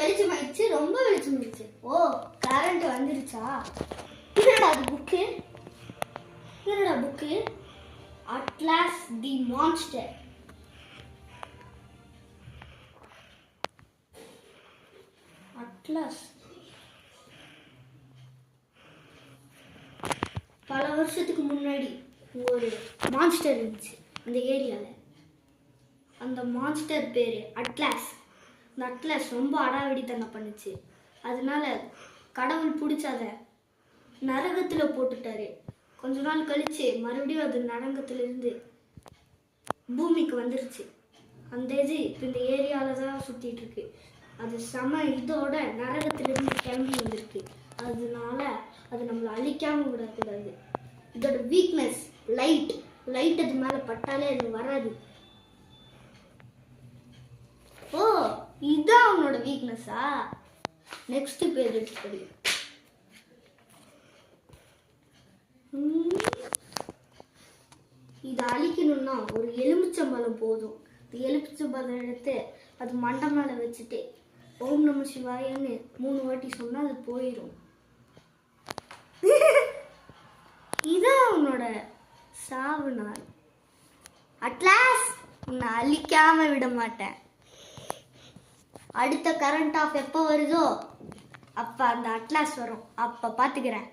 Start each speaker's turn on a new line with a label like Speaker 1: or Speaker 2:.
Speaker 1: வெளிச்சமாயிடுச்சு, ரொம்ப வெளிச்சமாயிடுச்சு. ஓ, கரண்ட் வந்துருச்சா? என்னடா அது புக்கு? என்னடா புக்கு? அட்லாஸ் தி மான்ஸ்டர். அட்லாஸ் பல வருஷத்துக்கு முன்னாடி ஒரு மான்ஸ்டர் இருந்துச்சு அந்த ஏரியாவில். அந்த மான்ஸ்டர் பேர் அட்லாஸ். அந்த அட்லாஸ் ரொம்ப அடாவடித்தனம் பண்ணுச்சு. அதனால கடவுள் பிடிச்சாத நரகத்தில் போட்டுட்டாரு. கொஞ்ச நாள் கழிச்சு மறுபடியும் அது நரகத்திலிருந்து பூமிக்கு வந்துருச்சு. அந்த இது இப்போ இந்த ஏரியாவில் தான் சுற்றிட்டு இருக்கு. அது இதோட நரகத்திலிருந்து கிளம்பி வந்திருக்கு. அதனால அது நம்மளை அழிக்காம விடக்கூடாது. இதோட வீக்னஸ் லைட். அது மேலே பட்டாலே அது வராது. ஓ, இதுதான் அவனோட வீக்னஸா? நெக்ஸ்ட் பேஜ் எடுத்து படி. இதை அழிக்கணும்னா ஒரு எலுமிச்சம்பழம் போதும். எலுமிச்சம்பழம் எடுத்து அது மண்டை மேலே வச்சுட்டு ஓம் நம சிவாயன்னு 3 வாட்டி சொன்னா அது போயிடும். இதான் அவனோட சாவு நாள். அட்லாஸ், உன்னை அழிக்காம விட மாட்டேன். அடுத்த கரண்ட் ஆஃப் எப்போ வருதோ அப்ப அந்த அட்லாஸ் வரும். அப்ப பாத்துக்கிறேன்.